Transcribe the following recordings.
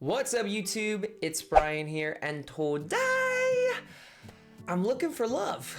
What's up, YouTube? It's Brian here, and today I'm looking for love.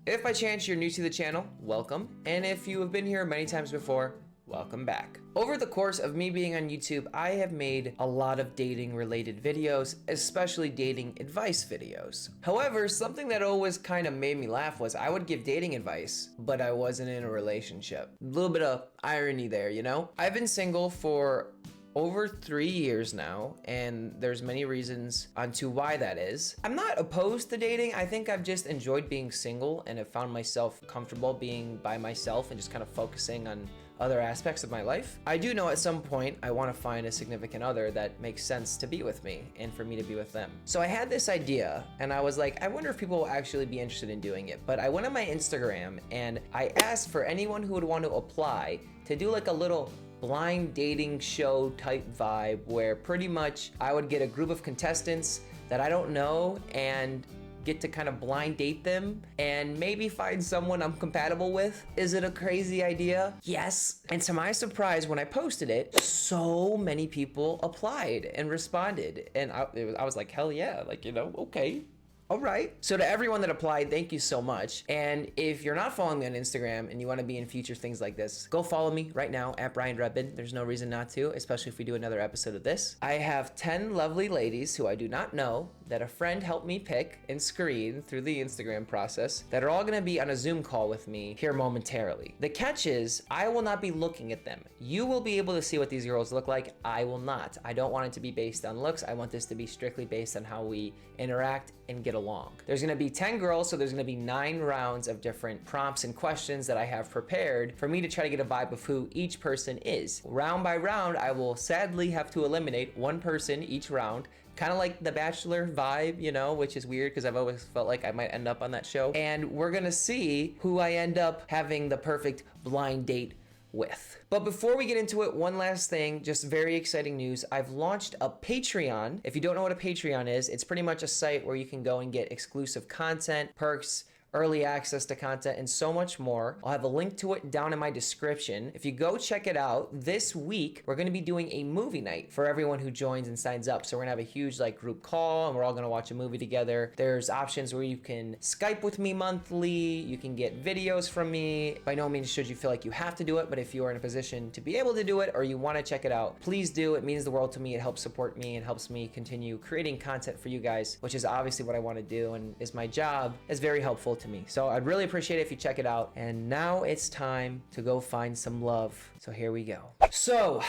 If by chance you're new to the channel, welcome. And if you have been here many times before, welcome back. Over the course of me being on YouTube, I have made a lot of dating related videos, especially dating advice videos. However, something that always kind of made me laugh was I would give dating advice, but I wasn't in a relationship. A little bit of irony there, you know? I've been single for over 3 years now, and there's many reasons onto why that is. I'm not opposed to dating. I think I've just enjoyed being single and have found myself comfortable being by myself and just kind of focusing on other aspects of my life. I do know at some point I want to find a significant other that makes sense to be with me and for me to be with them. So I had this idea and I was like, I wonder if people will actually be interested in doing it. But I went on my Instagram and I asked for anyone who would want to apply to do like a little blind dating show type vibe where pretty much I would get a group of contestants that I don't know and get to kind of blind date them and maybe find someone I'm compatible with. Is it a crazy idea? Yes. And to my surprise, when I posted it, so many people applied and responded. And I was like, hell yeah, like, you know, okay. All right. So to everyone that applied, thank you so much. And if you're not following me on Instagram and you want to be in future things like this, go follow me right now at Brian Redmon. There's no reason not to, especially if we do another episode of this. I have 10 lovely ladies who I do not know that a friend helped me pick and screen through the Instagram process that are all going to be on a Zoom call with me here momentarily. The catch is I will not be looking at them. You will be able to see what these girls look like. I will not. I don't want it to be based on looks. I want this to be strictly based on how we interact and get along. There's going to be 10 girls, so there's going to be 9 rounds of different prompts and questions that I have prepared for me to try to get a vibe of who each person is. Round by round, I will sadly have to eliminate one person each round, kind of like the Bachelor vibe, you know, which is weird because I've always felt like I might end up on that show. And we're gonna see who I end up having the perfect blind date with. But before we get into it, one last thing, just very exciting news. I've launched a Patreon. If you don't know what a Patreon is, it's pretty much a site where you can go and get exclusive content, perks, early access to content, and so much more. I'll have a link to it down in my description. If you go check it out, this week, we're gonna be doing a movie night for everyone who joins and signs up. So we're gonna have a huge like group call and we're all gonna watch a movie together. There's options where you can Skype with me monthly, you can get videos from me. By no means should you feel like you have to do it, but if you are in a position to be able to do it or you wanna check it out, please do. It means the world to me. It helps support me and helps me continue creating content for you guys, which is obviously what I wanna do and is my job. It's very helpful to me. So I'd really appreciate it if you check it out. And now it's time to go find some love. So here we go. So,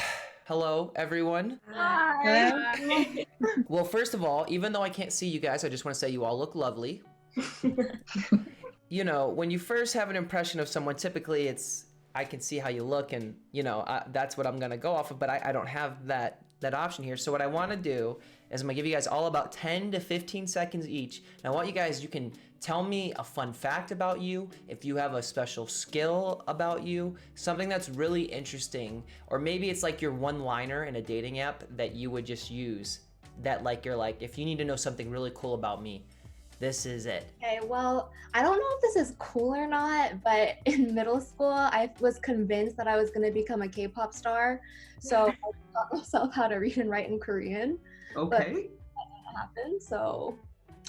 hello everyone. Hi. Well, first of all, even though I can't see you guys, I just want to say you all look lovely. You know, when you first have an impression of someone, typically I can see how you look and, you know, that's what I'm going to go off of, but I don't have that option here. So what I want to do is I'm gonna give you guys all about 10 to 15 seconds each. And I want you guys, you can tell me a fun fact about you, if you have a special skill about you, something that's really interesting, or maybe it's like your one-liner in a dating app that you would just use, that like you're like, if you need to know something really cool about me, this is it. Okay, well, I don't know if this is cool or not, but in middle school, I was convinced that I was going to become a K-pop star. So I taught myself how to read and write in Korean. Okay. But that didn't happen, so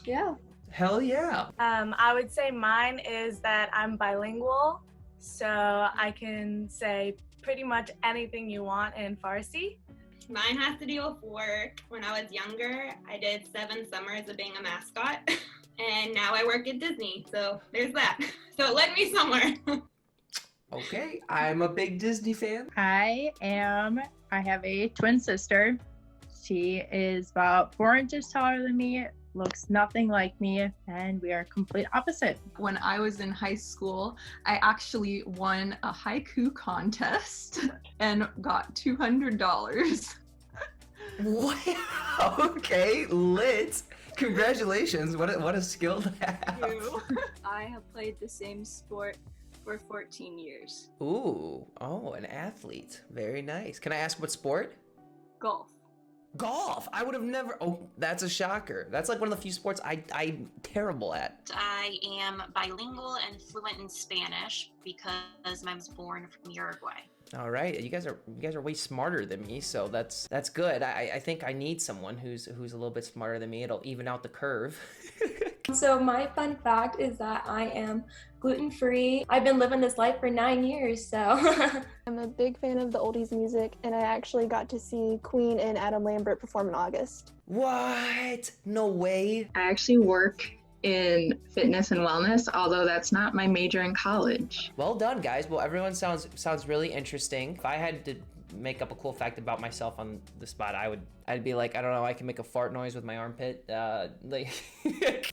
yeah. Hell yeah. I would say mine is that I'm bilingual, so I can say pretty much anything you want in Farsi. Mine has to do with work. When I was younger, I did 7 summers of being a mascot, and now I work at Disney, so there's that. So it led me somewhere. Okay, I'm a big Disney fan. I have a twin sister. She is about 4 inches taller than me, looks nothing like me, and we are complete opposite. When I was in high school, I actually won a haiku contest and got $200. Wow. Okay, lit. Congratulations. What a skill to have. I have played the same sport for 14 years. Ooh, oh, an athlete. Very nice. Can I ask what sport? Golf. Golf. I would have never. Oh, that's a shocker. That's like one of the few sports I'm terrible at. I am bilingual and fluent in Spanish because I was born from Uruguay. All right, you guys are way smarter than me, so that's good. I think I need someone who's a little bit smarter than me. It'll even out the curve. So my fun fact is that I am gluten-free. I've been living this life for 9 years, so. I'm a big fan of the oldies music, and I actually got to see Queen and Adam Lambert perform in August. What? No way. I actually work in fitness and wellness, although that's not my major in college. Well done, guys. Well, everyone sounds really interesting. If I had to make up a cool fact about myself on the spot, I'd be like, I don't know, I can make a fart noise with my armpit. Like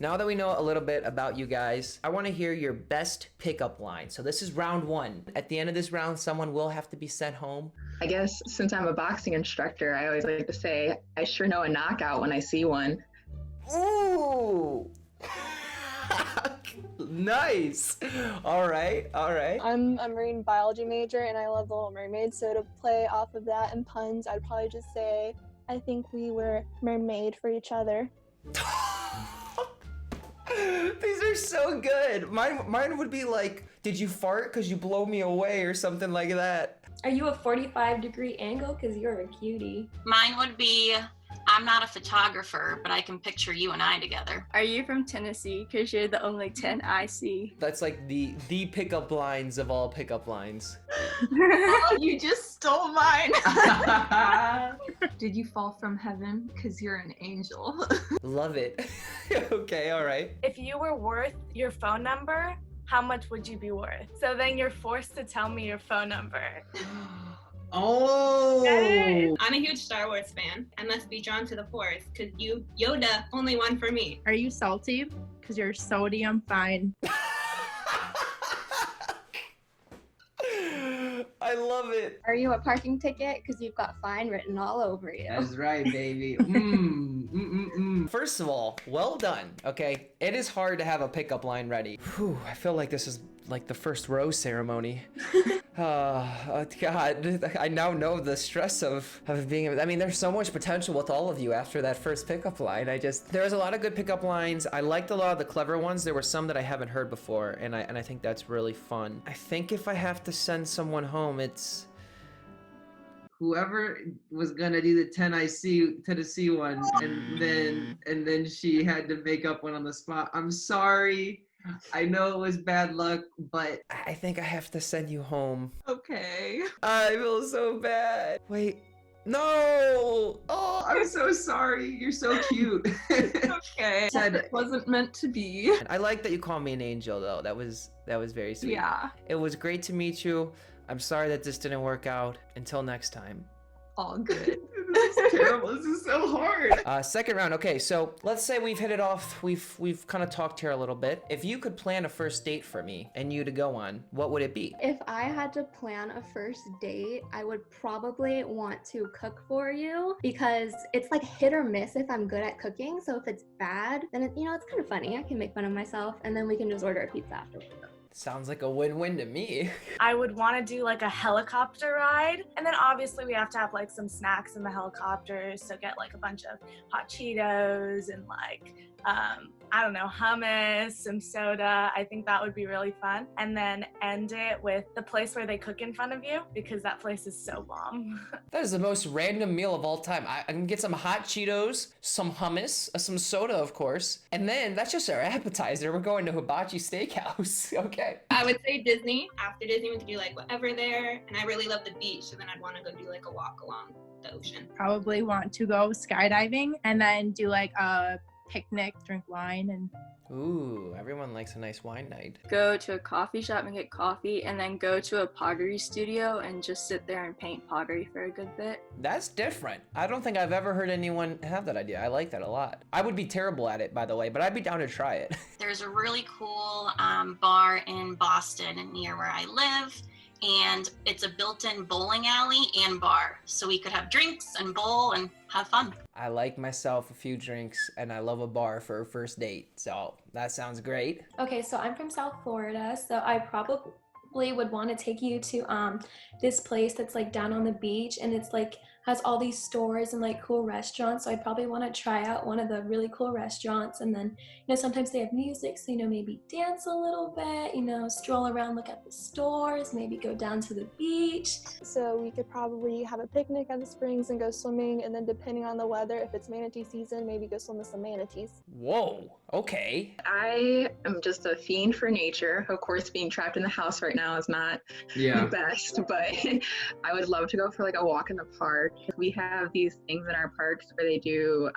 now that we know a little bit about you guys, I want to hear your best pickup line. So this is round 1. At the end of this round, someone will have to be sent home. I guess since I'm a boxing instructor, I always like to say, I sure know a knockout when I see one. Ooh. Nice. All right. I'm a marine biology major, and I love The Little Mermaid, so to play off of that and puns, I'd probably just say, I think we were mermaid for each other. These are so good. Mine would be like, did you fart because you blow me away or something like that. Are you a 45-degree angle? Because you're a cutie. Mine would be, I'm not a photographer, but I can picture you and I together. Are you from Tennessee? Because you're the only 10 I see. That's like the pickup lines of all pickup lines. Oh, you just stole mine. Did you fall from heaven? Because you're an angel. Love it. Okay, all right. If you were worth your phone number, how much would you be worth? So then you're forced to tell me your phone number. Oh! I'm a huge Star Wars fan. I must be drawn to the Force because Yoda, only one for me. Are you salty? Because you're sodium fine. I love it. Are you a parking ticket? Because you've got fine written all over you. That's right, baby. First of all, well done. Okay, it is hard to have a pickup line ready. Whew, I feel like this is like the first rose ceremony. Oh, God, I now know the stress of being, I mean, there's so much potential with all of you after that first pickup line. There's a lot of good pickup lines. I liked a lot of the clever ones. There were some that I haven't heard before, and I think that's really fun. I think if I have to send someone home, it's whoever was gonna do the Tennessee one, and then she had to make up one on the spot. I'm sorry. I know it was bad luck, but I think I have to send you home. Okay. I feel so bad. Wait, no! Oh, I'm so sorry. You're so cute. Okay. It wasn't meant to be. I like that you called me an angel, though. That was very sweet. Yeah. It was great to meet you. I'm sorry that this didn't work out. Until next time. All good. This is terrible. This is so hard. Second round. Okay, so let's say we've hit it off. We've kind of talked here a little bit. If you could plan a first date for me and you to go on, what would it be? If I had to plan a first date, I would probably want to cook for you because it's like hit or miss if I'm good at cooking. So if it's bad, then it's kind of funny. I can make fun of myself and then we can just order a pizza afterwards. Sounds like a win-win to me. I would want to do like a helicopter ride. And then obviously we have to have like some snacks in the helicopter. So get like a bunch of hot Cheetos and like, I don't know, hummus, some soda. I think that would be really fun. And then end it with the place where they cook in front of you because that place is so bomb. That is the most random meal of all time. I can get some hot Cheetos, some hummus, some soda, of course. And then that's just our appetizer. We're going to Hibachi Steakhouse. Okay. I would say Disney. After Disney, we could do like whatever there. And I really love the beach, so then I'd want to go do like a walk along the ocean. Probably want to go skydiving and then do like a picnic, drink wine, and Ooh, everyone likes a nice wine night. Go to a coffee shop and get coffee, and then go to a pottery studio and just sit there and paint pottery for a good bit. That's different. I don't think I've ever heard anyone have that idea. I like that a lot. I would be terrible at it, by the way, but I'd be down to try it. There's a really cool bar in Boston near where I live, and it's a built-in bowling alley and bar. So we could have drinks and bowl and have fun. I like myself a few drinks, and I love a bar for a first date, so that sounds great. Okay, so I'm from South Florida, so I probably would want to take you to this place that's like down on the beach, and it's like has all these stores and like cool restaurants. So I'd probably want to try out one of the really cool restaurants. And then, sometimes they have music. So, maybe dance a little bit, stroll around, look at the stores, maybe go down to the beach. So we could probably have a picnic at the springs and go swimming. And then depending on the weather, if it's manatee season, maybe go swim with some manatees. Whoa, okay. I am just a fiend for nature. Of course, being trapped in the house right now is not the best, but I would love to go for like a walk in the park. We have these things in our parks where they do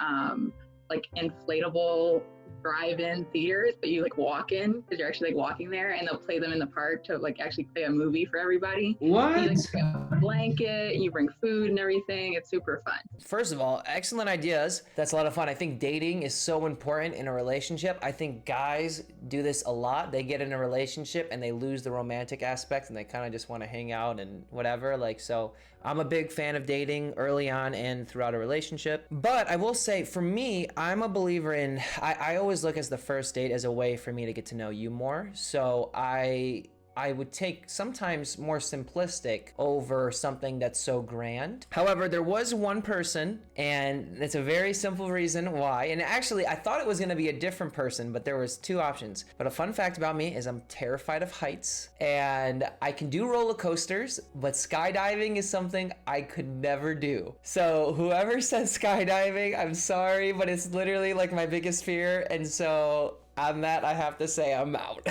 like inflatable drive-in theaters, but you like walk in because you're actually like walking there, and they'll play them in the park to like actually play a movie for everybody. What? You like bring a blanket, you bring food and everything. It's super fun. First of all, excellent ideas. That's a lot of fun. I think dating is so important in a relationship. I think guys do this a lot. They get in a relationship and they lose the romantic aspect and they kind of just want to hang out and whatever. Like, so I'm a big fan of dating early on and throughout a relationship. But I will say, for me, I'm a believer in, I always look as the first date as a way for me to get to know you more. So I would take sometimes more simplistic over something that's so grand. However, there was one person, and it's a very simple reason why. And actually, I thought it was gonna be a different person, but there was two options. But a fun fact about me is I'm terrified of heights, and I can do roller coasters, but skydiving is something I could never do. So whoever says skydiving, I'm sorry, but it's literally like my biggest fear. And so on that, I have to say I'm out.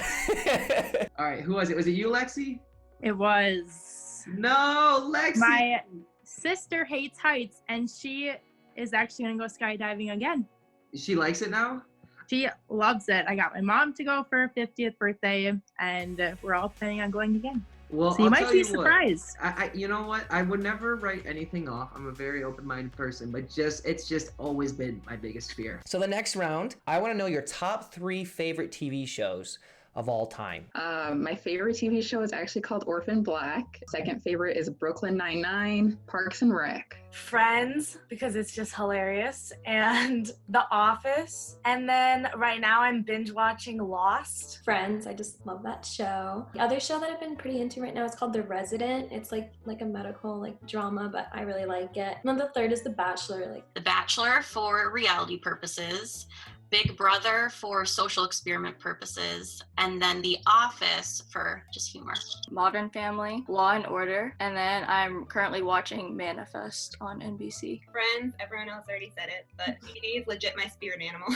All right, who was it? Was it you, Lexi? It was. No, Lexi. My sister hates heights, and she is actually going to go skydiving again. She likes it now? She loves it. I got my mom to go for her 50th birthday, and we're all planning on going again. Well, so you might be surprised. You know what? I would never write anything off. I'm a very open-minded person, but it's just always been my biggest fear. So the next round, I want to know your top 3 favorite TV shows of all time. My favorite TV show is actually called Orphan Black. Second favorite is Brooklyn Nine-Nine, Parks and Rec. Friends, because it's just hilarious, and The Office. And then right now I'm binge watching Lost. Friends, I just love that show. The other show that I've been pretty into right now is called The Resident. It's like a medical drama, but I really like it. And then the third is The Bachelor. The Bachelor for reality purposes, Big Brother for social experiment purposes, and then The Office for just humor. Modern Family, Law and Order, and then I'm currently watching Manifest on NBC. Friends, everyone else already said it, but PD is legit my spirit animal.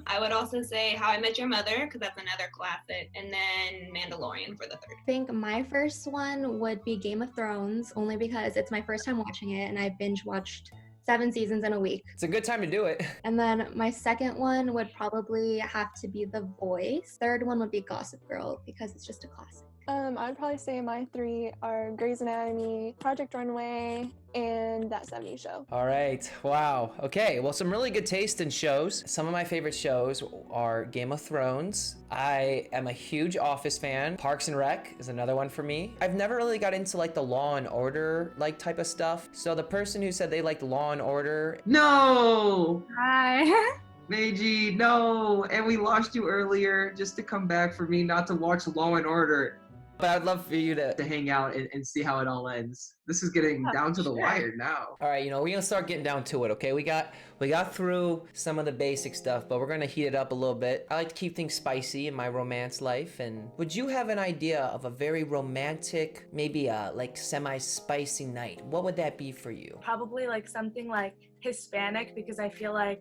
I would also say How I Met Your Mother, because that's another classic, and then Mandalorian for the third. I think my first one would be Game of Thrones, only because it's my first time watching it and I binge watched 7 seasons in a week. It's a good time to do it. And then my second one would probably have to be The Voice. Third one would be Gossip Girl, because it's just a classic. I'd probably say my 3 are Grey's Anatomy, Project Runway, and That 70s Show. All right, wow. Okay, well, some really good taste in shows. Some of my favorite shows are Game of Thrones. I am a huge Office fan. Parks and Rec is another one for me. I've never really got into the Law and Order type of stuff. So the person who said they liked Law and Order. No! Hi. Maeji, no! And we lost you earlier just to come back for me not to watch Law and Order. But I'd love for you to hang out and see how it all ends. This is getting down to the wire now. All right, we're gonna start getting down to it, okay? We got through some of the basic stuff, but we're gonna heat it up a little bit. I like to keep things spicy in my romance life. And would you have an idea of a very romantic, maybe semi-spicy night? What would that be for you? Probably something like Hispanic, because I feel like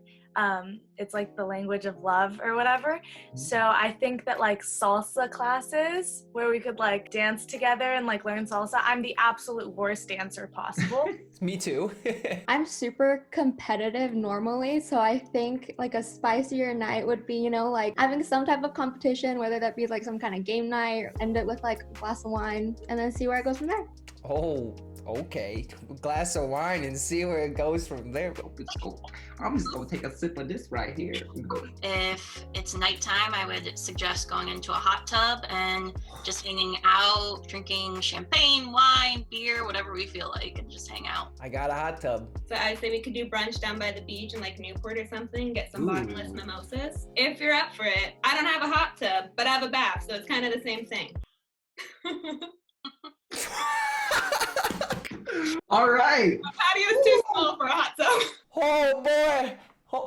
it's the language of love or whatever. So I think that salsa classes where we could dance together and learn salsa. I'm the absolute worst dancer possible. Me too. I'm super competitive normally, so I think a spicier night would be, having some type of competition, whether that be some kind of game night, or end it with a glass of wine, and then see where it goes from there. Oh, okay. A glass of wine and see where it goes from there. I'm just gonna take a sip of this right here. If it's nighttime, I would suggest going into a hot tub and just hanging out, drinking champagne, wine, beer, whatever we feel like, and just hang out. I got a hot tub. So I say we could do brunch down by the beach in Newport or something, get some bottomless mimosas. If you're up for it. I don't have a hot tub, but I have a bath, so it's kind of the same thing. All right. The patio's too small for a hot tub. Oh boy.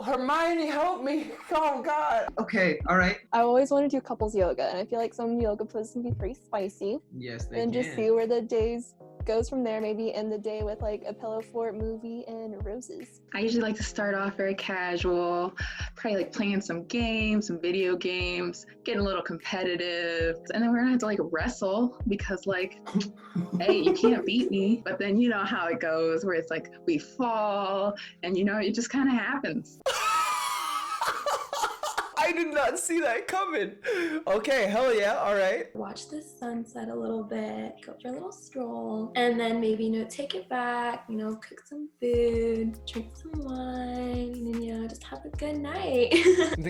Hermione, help me. Oh God. Okay, all right. I always want to do couples yoga, and I feel like some yoga poses can be pretty spicy. Yes, they and can. just see where the days goes from there. Maybe end the day with like a pillow fort movie and roses. I usually like to start off very casual, probably like playing some games, some video games, getting a little competitive. And then we're gonna have to like wrestle because like, hey, you can't beat me. But then you know how it goes where it's like we fall and you know, it just kind of happens. I did not see that coming. Okay, hell yeah, all right. Watch the sunset a little bit, go for a little stroll, and then maybe, you know, take it back, you know, cook some food, drink some wine, and, you know, just have a good night.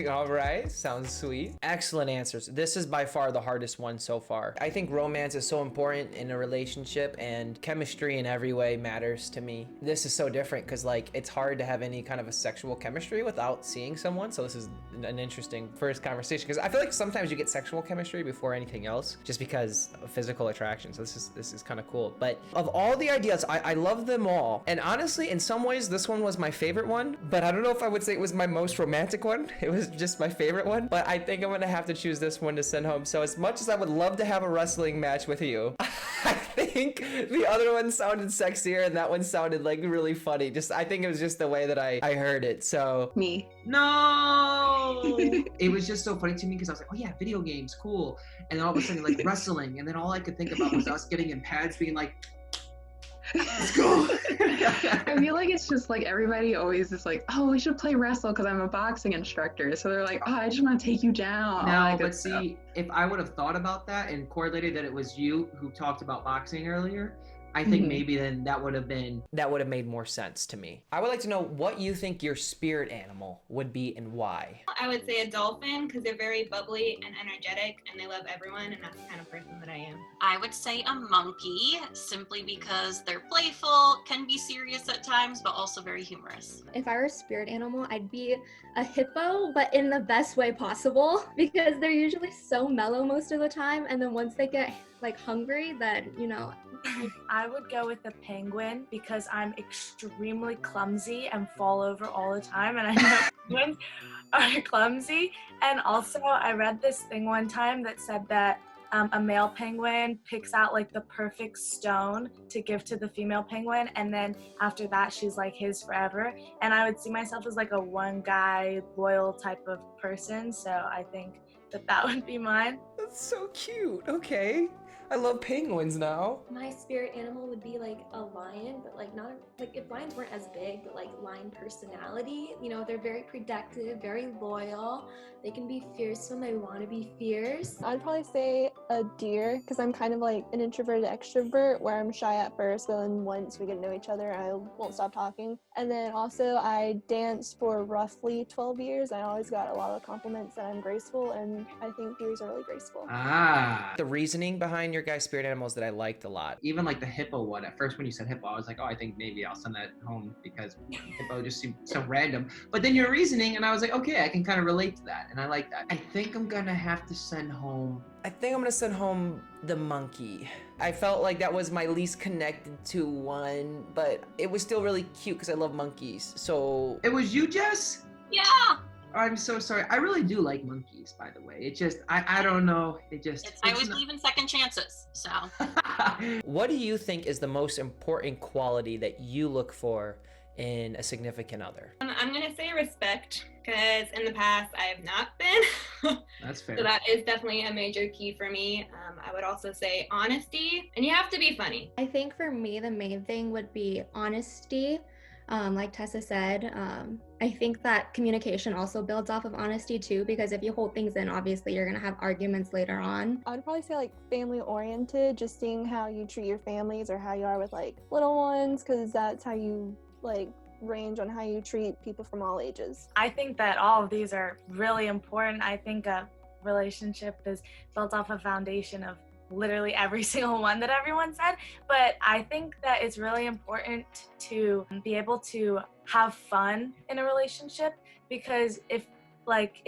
All right, sounds sweet. Excellent answers. This is by far the hardest one so far. I think romance is so important in a relationship, and chemistry in every way matters to me. This is so different because like it's hard to have any kind of a sexual chemistry without seeing someone, so this is an interesting first conversation because I feel like sometimes you get sexual chemistry before anything else just because of physical attraction. So this is kind of cool. But of all the ideas, I love them all. And honestly, in some ways, this one was my favorite one, but I don't know if I would say it was my most romantic one. It was just my favorite one, but I think I'm gonna have to choose this one to send home. So as much as I would love to have a wrestling match with you, I think the other one sounded sexier and that one sounded like really funny. I think it was just the way that I heard it. So me. No. It was just so funny to me because I was like, oh yeah, video games, cool. And then all of a sudden like wrestling. And then all I could think about was us getting in pads being like, let's go. I feel like it's just like everybody always is like, oh, we should play wrestle because I'm a boxing instructor. So they're like, oh, I just want to take you down. No, but see, if I would have thought about that and correlated that it was you who talked about boxing earlier, I think maybe then that would have made more sense to me. I would like to know what you think your spirit animal would be and why. I would say a dolphin because they're very bubbly and energetic and they love everyone, and that's the kind of person that I am. I would say a monkey simply because they're playful, can be serious at times, but also very humorous. If I were a spirit animal, I'd be a hippo, but in the best way possible because they're usually so mellow most of the time, and then once they get like hungry, then you know. I would go with the penguin because I'm extremely clumsy and fall over all the time, and I know penguins are clumsy. And also, I read this thing one time that said that a male penguin picks out like the perfect stone to give to the female penguin, and then after that she's like his forever. And I would see myself as like a one guy loyal type of person, so I think that would be mine. That's so cute. Okay, I love penguins now. My spirit animal would be like a lion, but like not like if lions weren't as big, but like lion personality. You know, they're very protective, very loyal. They can be fierce when they want to be fierce. I'd probably say a deer because I'm kind of like an introverted extrovert where I'm shy at first, but then once we get to know each other, I won't stop talking. And then also I danced for roughly 12 years. I always got a lot of compliments that I'm graceful, and I think deers are really graceful. The reasoning behind your guys' spirit animals that I liked a lot. Even like the hippo one. At first when you said hippo, I was like, oh, I think maybe I'll send that home because hippo just seemed so random. But then your reasoning, and I was like, okay, I can kind of relate to that. And I like that. I think I'm gonna have to send home the monkey. I felt like that was my least connected to one, but it was still really cute because I love monkeys. So it was you, Jess? Yeah. I'm so sorry. I really do like monkeys, by the way. It just, I don't know. I always believe in second chances, so. What do you think is the most important quality that you look for in a significant other? I'm gonna say respect because in the past I have not been. That's fair. So that is definitely a major key for me. I would also say honesty, and you have to be funny. I think for me, the main thing would be honesty. Like Tessa said, I think that communication also builds off of honesty too, because if you hold things in, obviously you're gonna have arguments later on. I would probably say like family oriented, just seeing how you treat your families or how you are with like little ones, because that's how you like range on how you treat people from all ages. I think that all of these are really important. I think a relationship is built off a foundation of literally every single one that everyone said, but I think that it's really important to be able to have fun in a relationship, because if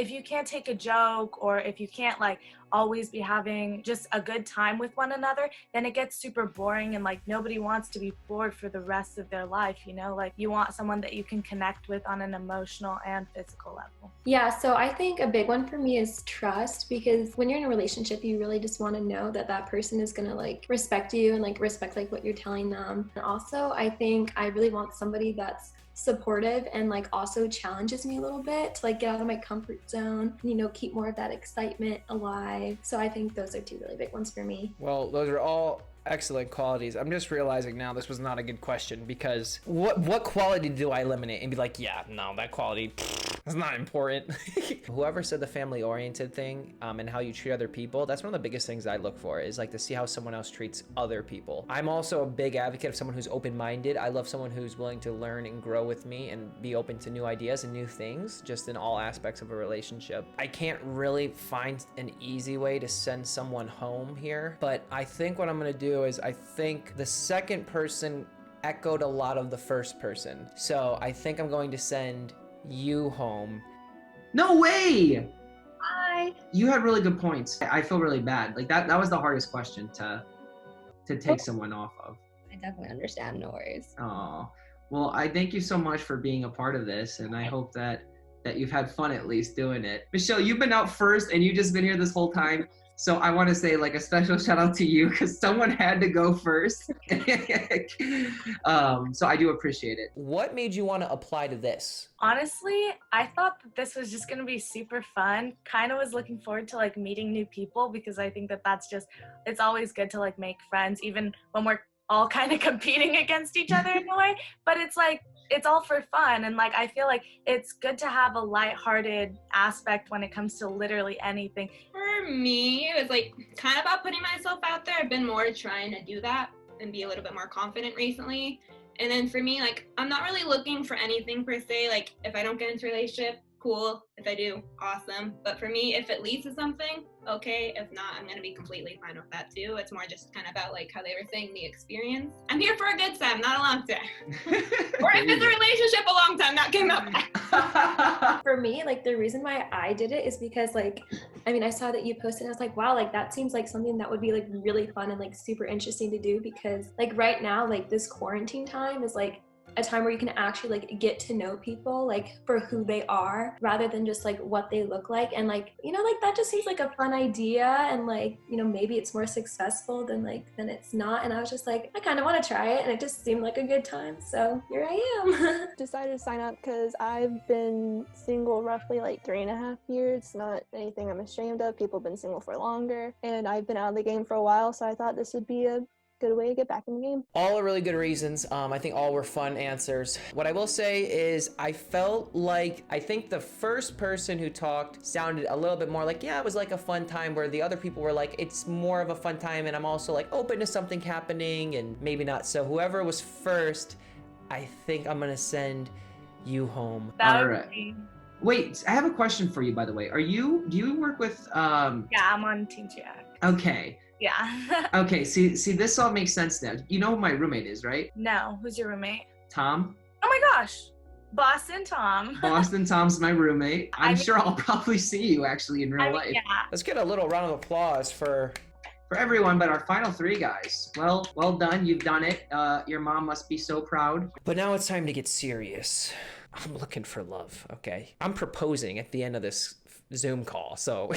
you can't take a joke, or if you can't like always be having just a good time with one another, then it gets super boring and like nobody wants to be bored for the rest of their life, you know? Like you want someone that you can connect with on an emotional and physical level. Yeah, so I think a big one for me is trust, because when you're in a relationship, you really just want to know that that person is going to like respect you and like respect like what you're telling them. And also, I think I really want somebody that's supportive and like also challenges me a little bit to like get out of my comfort zone, you know, keep more of that excitement alive. So I think those are 2 really big ones for me. Well, those are all excellent qualities. I'm just realizing now this was not a good question, because what quality do I eliminate and be like, yeah, no, that quality is not important. Whoever said the family oriented thing and how you treat other people, that's one of the biggest things I look for, is like to see how someone else treats other people. I'm also a big advocate of someone who's open-minded. I love someone who's willing to learn and grow with me and be open to new ideas and new things, just in all aspects of a relationship. I can't really find an easy way to send someone home here, but I think what I'm gonna do is I think the second person echoed a lot of the first person. So I think I'm going to send you home. No way! Bye. You had really good points. I feel really bad. Like that was the hardest question to take someone off of. I definitely understand, no worries. Oh, well, I thank you so much for being a part of this, and I hope that you've had fun at least doing it. Michelle, you've been out first and you've just been here this whole time. So I want to say like a special shout out to you, because someone had to go first. So I do appreciate it. What made you want to apply to this? Honestly, I thought that this was just going to be super fun. Kind of was looking forward to like meeting new people, because I think that it's always good to like make friends, even when we're all kind of competing against each other in a way. But it's like, it's all for fun, and like I feel like it's good to have a lighthearted aspect when it comes to literally anything. For me, it was like kind of about putting myself out there. I've been more trying to do that and be a little bit more confident recently. And then for me, like I'm not really looking for anything per se. Like if I don't get into a relationship, cool. If I do, awesome. But for me, if it leads to something, okay. If not, I'm gonna be completely fine with that too. It's more just kind of about like how they were saying, the experience. I'm here for a good time, not a long time. Or if it's a relationship, a long time, not getting up. For me, like the reason why I did it is because like, I mean, I saw that you posted, I was like, wow, like that seems like something that would be like really fun and like super interesting to do, because like right now, like this quarantine time is like a time where you can actually like get to know people like for who they are, rather than just like what they look like. And like, you know, like that just seems like a fun idea, and like, you know, maybe it's more successful than it's not. And I was just like, I kind of want to try it, and it just seemed like a good time, so here I am. Decided to sign up because I've been single roughly like 3.5 years. It's not anything I'm ashamed of. People have been single for longer, and I've been out of the game for a while, so I thought this would be a good way to get back in the game. All are really good reasons. I think all were fun answers. What I will say is I felt like, I think the first person who talked sounded a little bit more like, yeah, it was like a fun time, where the other people were like, it's more of a fun time, and I'm also like open to something happening, and maybe not. So whoever was first, I think I'm gonna send you home. All right. Wait, I have a question for you, by the way. Do you work with Yeah, I'm on Team Jack. Okay. Yeah. Okay, see this all makes sense now. You know who my roommate is, right? No, who's your roommate? Tom. Oh my gosh, Boston Tom. Boston Tom's my roommate. I'm sure I'll probably see you actually in real life. Yeah. Let's get a little round of applause for everyone, but our final 3 guys. Well done, you've done it. Your mom must be so proud. But now it's time to get serious. I'm looking for love, okay? I'm proposing at the end of this Zoom call, so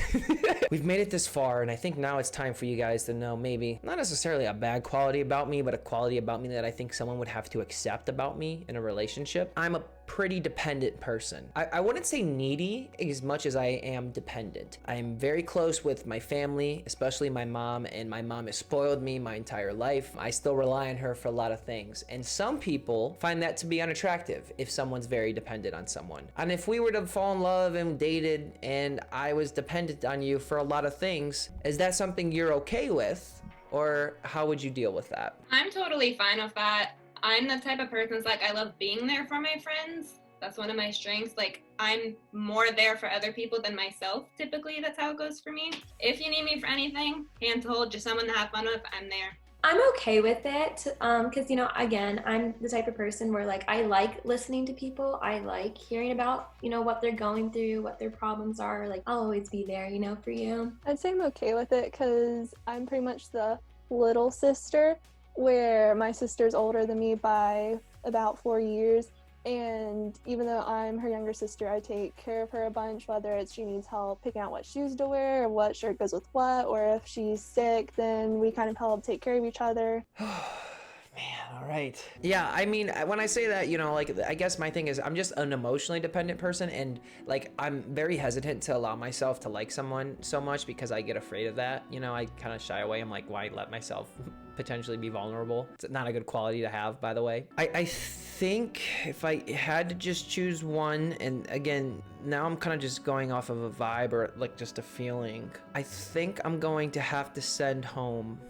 we've made it this far, and I think now it's time for you guys to know maybe not necessarily a bad quality about me, but a quality about me that I think someone would have to accept about me in a relationship. I'm a pretty dependent person. I wouldn't say needy as much as I am dependent. I'm very close with my family, especially my mom, and my mom has spoiled me my entire life. I still rely on her for a lot of things, and some people find that to be unattractive if someone's very dependent on someone. And if we were to fall in love and dated and I was dependent on you for a lot of things, is that something you're okay with, or how would you deal with that? I'm totally fine with that. I'm the type of person that's like, I love being there for my friends. That's one of my strengths. Like, I'm more there for other people than myself. Typically, that's how it goes for me. If you need me for anything, hand to hold, just someone to have fun with, I'm there. I'm okay with it, because you know, again, I'm the type of person where like I like listening to people. I like hearing about, you know, what they're going through, what their problems are. Like I'll always be there, you know, for you. I'd say I'm okay with it because I'm pretty much the little sister, where my sister's older than me by about 4 years. And even though I'm her younger sister, I take care of her a bunch, whether it's she needs help picking out what shoes to wear or what shirt goes with what, or if she's sick, then we kind of help take care of each other. Man, all right. Yeah, I mean, when I say that, you know, like, I guess my thing is I'm just an emotionally dependent person, and like, I'm very hesitant to allow myself to like someone so much because I get afraid of that. You know, I kind of shy away. I'm like, why let myself potentially be vulnerable? It's not a good quality to have, by the way. I think if I had to just choose one, and again, now I'm kind of just going off of a vibe or like just a feeling, I think I'm going to have to send home,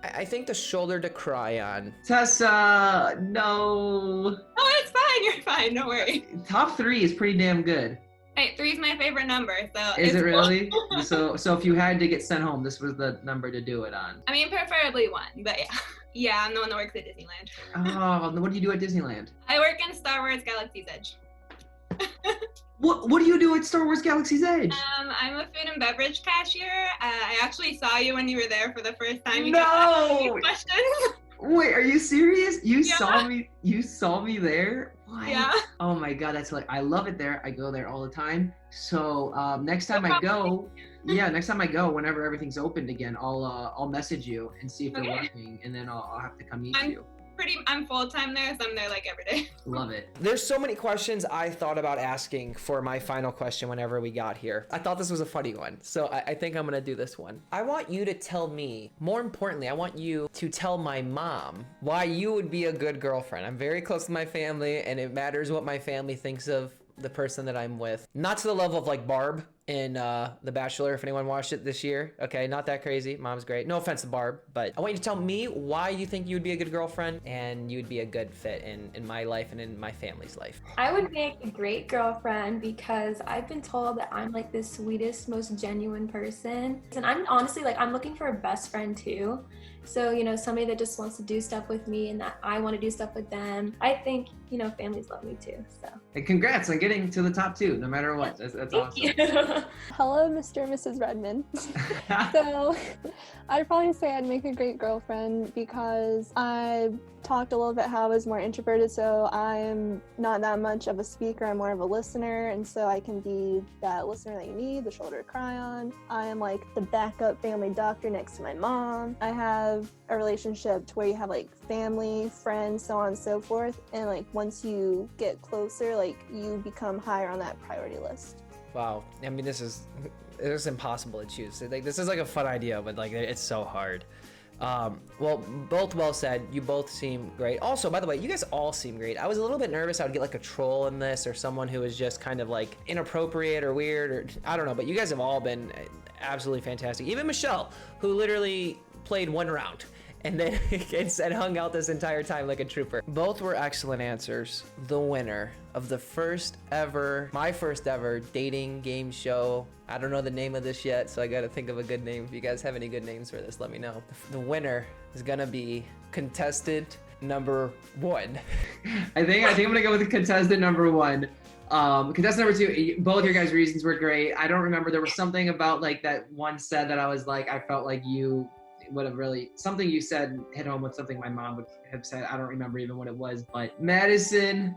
I think, the shoulder to cry on. Tessa, no. Oh, it's fine. You're fine. Don't worry. Top 3 is pretty damn good. Hey, 3 is my favorite number, so. Is it cool. really? so if you had to get sent home, this was the number to do it on. I mean, preferably 1, but yeah. Yeah, I'm the one that works at Disneyland. Oh, what do you do at Disneyland? I work in Star Wars Galaxy's Edge. What do you do at Star Wars Galaxy's Edge? I'm a food and beverage cashier. I actually saw you when you were there for the first time. You No! Questions. Wait, are you serious? You saw me? You saw me there? What? Yeah. Oh my god, that's like, I love it there. I go there all the time. So next time I go, next time I go, whenever everything's opened again, I'll message you and see if they're working, and then I'll have to come meet you. I'm full-time there, so I'm there like every day. Love it. There's so many questions I thought about asking for my final question whenever we got here. I thought this was a funny one, so I think I'm gonna do this one. I want you to tell me, more importantly, I want you to tell my mom why you would be a good girlfriend. I'm very close to my family, and it matters what my family thinks of the person that I'm with. Not to the level of like Barb in The Bachelor, if anyone watched it this year. Okay, not that crazy. Mom's great. No offense to Barb, but I want you to tell me why you think you would be a good girlfriend and you would be a good fit in my life and in my family's life. I would make a great girlfriend because I've been told that I'm like the sweetest, most genuine person. And I'm honestly like, I'm looking for a best friend too. So, you know, somebody that just wants to do stuff with me and that I want to do stuff with them. I think, you know, families love me too, so. And congrats on getting to the top 2, no matter what. That's awesome. Hello, Mr. and Mrs. Redmon. So I'd probably say I'd make a great girlfriend because I talked a little bit how I was more introverted, so I'm not that much of a speaker. I'm more of a listener, and so I can be that listener that you need, the shoulder to cry on. I am like the backup family doctor next to my mom. I have a relationship to where you have like family, friends, so on and so forth, and like once you get closer, like you become higher on that priority list. Wow, I mean, it's impossible to choose. Like, this is like a fun idea, but like it's so hard. Well, both well said. You both seem great. Also, by the way, you guys all seem great. I was a little bit nervous I would get like a troll in this or someone who was just kind of like inappropriate or weird or I don't know, but you guys have all been absolutely fantastic. Even Michelle, who literally played 1 round and then and hung out this entire time like a trooper. Both were excellent answers. The winner of my first ever dating game show. I don't know the name of this yet, so I gotta think of a good name. If you guys have any good names for this, let me know. The winner is gonna be contestant number 1. I think I'm gonna go with contestant number 1. Contestant number 2, both your guys' reasons were great. I don't remember, there was something about like that one said that I was like, I felt like you would have really, something you said hit home with something my mom would have said. I don't remember even what it was, but Madison,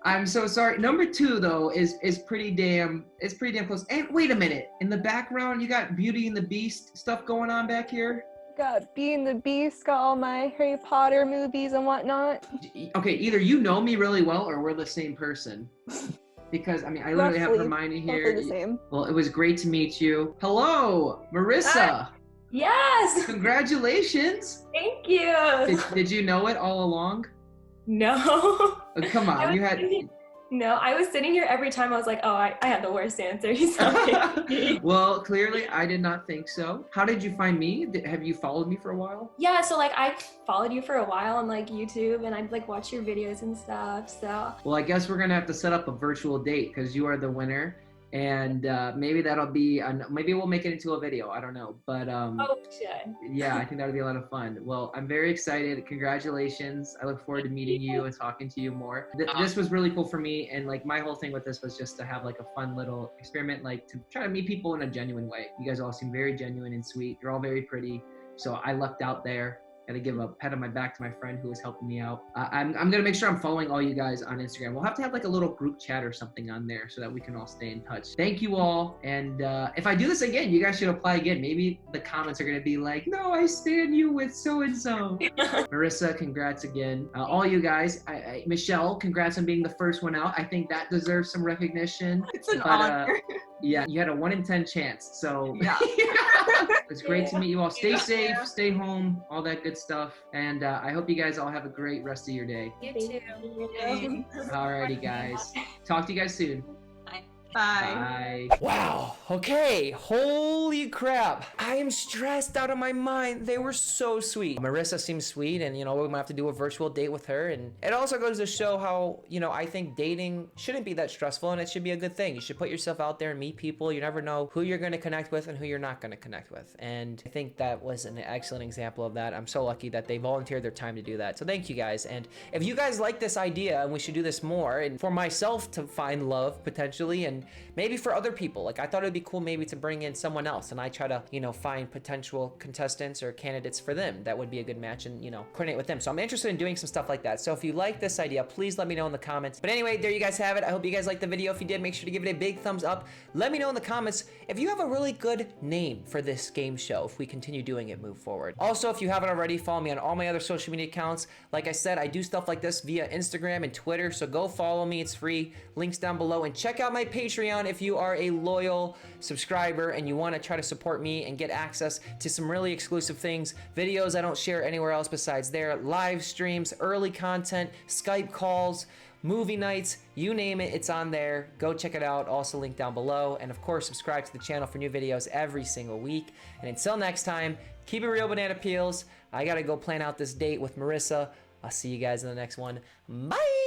I'm so sorry. Number 2 though is pretty damn close. And wait a minute, in the background you got Beauty and the Beast stuff going on back here. Got Beauty and the Beast, got all my Harry Potter movies and whatnot. Okay, either you know me really well or we're the same person. Because I mean, I literally have Hermione here. The same. Well, it was great to meet you. Hello, Marissa. Yes. Congratulations. Thank you. Did you know it all along? No. Oh, come on, you had. No, I was sitting here every time. I was like, oh, I had the worst answer. Well, clearly I did not think so. How did you find me? Have you followed me for a while? Yeah, so like I followed you for a while on like YouTube and I'd like watch your videos and stuff, so. Well, I guess we're gonna have to set up a virtual date because you are the winner And maybe that'll be, maybe we'll make it into a video. I don't know. But yeah, I think that'll be a lot of fun. Well, I'm very excited. Congratulations. I look forward to meeting you and talking to you more. This was really cool for me. And like my whole thing with this was just to have like a fun little experiment, like to try to meet people in a genuine way. You guys all seem very genuine and sweet. You're all very pretty. So I lucked out there. Gotta give a pat on my back to my friend who was helping me out. I'm gonna make sure I'm following all you guys on Instagram. We'll have to have like a little group chat or something on there so that we can all stay in touch. Thank you all. And if I do this again, you guys should apply again. Maybe the comments are gonna be like, no, I stand you with so-and-so. Marissa, congrats again. All you guys, Michelle, congrats on being the first one out. I think that deserves some recognition. It's an honor. Yeah, you had a 1 in 10 chance. So yeah. It's great to meet you all. Stay safe, stay home, all that good stuff. And I hope you guys all have a great rest of your day. You too. Alrighty, guys. Talk to you guys soon. Bye. Bye. Wow. Okay. Holy crap. I am stressed out of my mind. They were so sweet. Marissa seems sweet, and we might have to do a virtual date with her. And it also goes to show how, I think dating shouldn't be that stressful, and it should be a good thing. You should put yourself out there and meet people. You never know who you're going to connect with and who you're not going to connect with. And I think that was an excellent example of that. I'm so lucky that they volunteered their time to do that. So thank you guys. And if you guys like this idea, and we should do this more, and for myself to find love potentially, and maybe for other people, like I thought it'd be cool maybe to bring in someone else, and I try to find potential contestants or candidates for them that would be a good match, and coordinate with them. So I'm interested in doing some stuff like that. So if you like this idea, please let me know in the comments. But anyway, there you guys have it. I hope you guys liked the video. If you did, make sure to give it a big thumbs up. Let me know in the comments if you have a really good name for this game show if we continue doing it move forward. Also, if you haven't already, follow me on all my other social media accounts. Like I said, I do stuff like this via Instagram and Twitter, so go follow me. It's free. Links down below. And check out my Patreon if you are a loyal subscriber and you want to try to support me and get access to some really exclusive things, videos I don't share anywhere else besides there, live streams, early content, Skype calls, movie nights, you name it, it's on there. Go check it out. Also linked down below. And of course, subscribe to the channel for new videos every single week. And until next time, keep it real, banana peels. I gotta go plan out this date with Marissa. I'll see you guys in the next one. Bye!